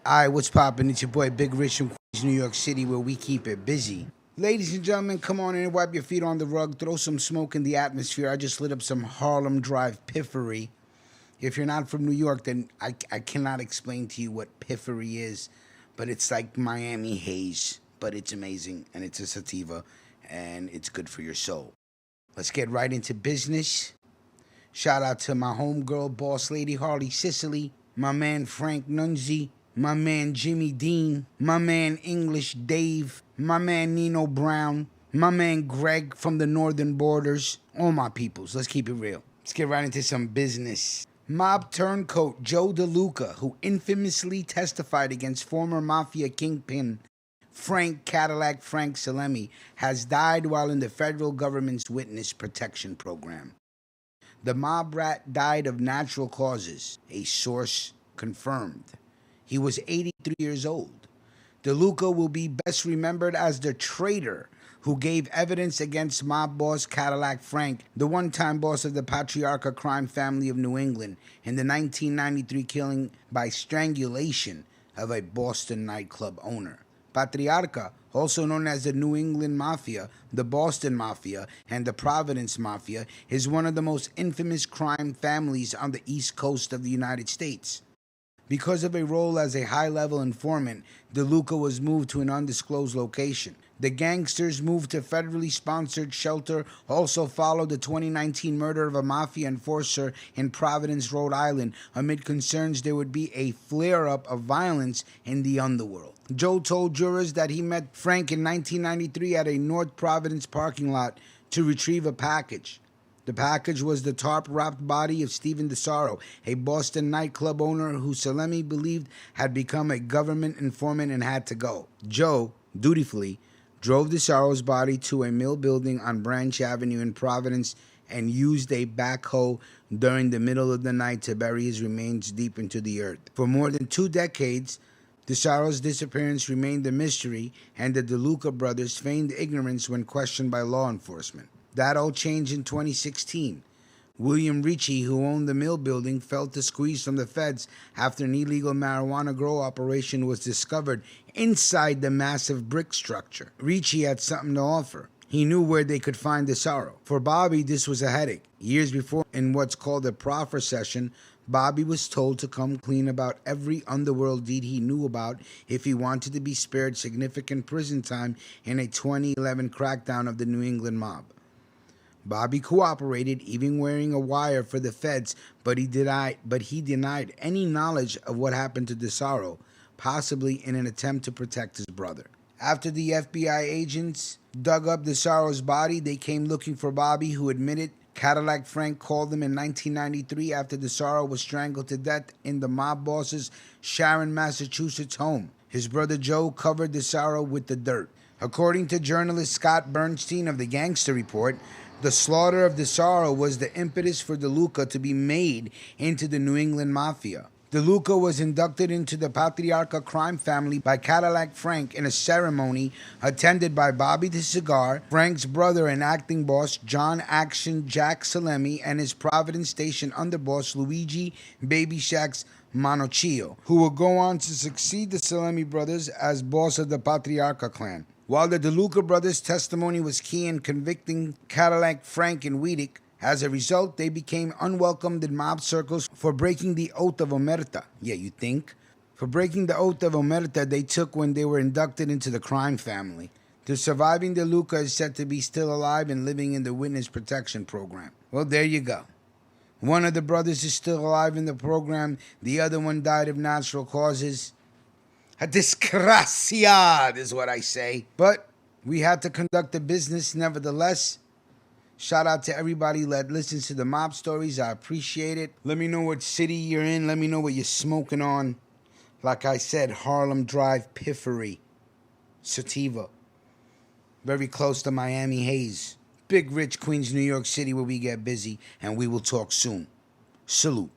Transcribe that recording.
Alright, what's poppin'? It's your boy Big Rich from Queens, New York City, where we keep it busy. Ladies and gentlemen, come on in and wipe your feet on the rug, throw some smoke in the atmosphere. I just lit up some Harlem Drive piffery. If you're not from New York, then I cannot explain to you what piffery is, but it's like Miami haze, but it's amazing, and it's a sativa, and it's good for your soul. Let's get right into business. Shout out to my homegirl, boss lady Harley Sicily, my man Frank Nunzi, my man Jimmy Dean, my man English Dave, my man Nino Brown, my man Greg from the northern borders, all my peoples. Let's keep it real. Let's get right into some business. Mob Turncoat Joe Deluca, who infamously testified against former mafia kingpin Frank Salemme, has died while in the federal government's witness protection program. The mob rat died of natural causes, a source confirmed. He was 83 years old. Deluca will be best remembered as the traitor who gave evidence against mob boss Cadillac Frank, the one-time boss of the Patriarca crime family of New England, in the 1993 killing by strangulation of a Boston nightclub owner. Patriarca, also known as the New England Mafia, the Boston Mafia, and the Providence Mafia, is one of the most infamous crime families on the East Coast of the United States. Because of a role as a high-level informant, Deluca was moved to an undisclosed location. The gangster's move to federally sponsored shelter also followed the 2019 murder of a mafia enforcer in Providence, Rhode Island, amid concerns there would be a flare-up of violence in the underworld. Joe told jurors that he met Frank in 1993 at a North Providence parking lot to retrieve a package. The package was the tarp-wrapped body of Stephen DeSaro, a Boston nightclub owner who Salemme believed had become a government informant and had to go. Joe, dutifully, drove DeSaro's body to a mill building on Branch Avenue in Providence and used a backhoe during the middle of the night to bury his remains deep into the earth. For more than 2 decades, DeSaro's disappearance remained a mystery, and the Deluca brothers feigned ignorance when questioned by law enforcement. That all changed in 2016. William Ricci, who owned the mill building, felt the squeeze from the feds after an illegal marijuana grow operation was discovered inside the massive brick structure. Ricci had something to offer. He knew where they could find DeSaro. For Bobby, this was a headache. Years before, in what's called a proffer session, Bobby was told to come clean about every underworld deed he knew about if he wanted to be spared significant prison time in a 2011 crackdown of the New England mob. Bobby cooperated, even wearing a wire for the feds, but he denied any knowledge of what happened to DeSaro, possibly in an attempt to protect his brother. After the FBI agents dug up DeSaro's body, they came looking for Bobby, who admitted Cadillac Frank called him in 1993 after DeSaro was strangled to death in the mob boss's Sharon, Massachusetts home. His brother Joe covered DeSaro with the dirt. According to journalist Scott Bernstein of the Gangster Report, the slaughter of DeSaro was the impetus for Deluca to be made into the New England Mafia. Deluca was inducted into the Patriarca crime family by Cadillac Frank in a ceremony attended by Bobby the Cigar, Frank's brother and acting boss John Action Jack Salemme, and his Providence Station underboss Luigi Baby Shacks Monocchio, who would go on to succeed the Salemme brothers as boss of the Patriarca clan. While the Deluca brothers' testimony was key in convicting Cadillac Frank and Weedick, as a result, they became unwelcomed in mob circles for breaking the oath of omerta. Yeah, you think? For breaking the oath of omerta they took when they were inducted into the crime family. The surviving Deluca is said to be still alive and living in the witness protection program. Well, there you go. One of the brothers is still alive in the program. The other one died of natural causes. A disgracia is what I say. But we had to conduct the business nevertheless. Shout out to everybody that listens to the mob stories. I appreciate it. Let me know what city you're in. Let me know what you're smoking on. Like I said, Harlem Drive piffery. Sativa. Very close to Miami haze. Big Rich, Queens, New York City, where we get busy. And we will talk soon. Salute.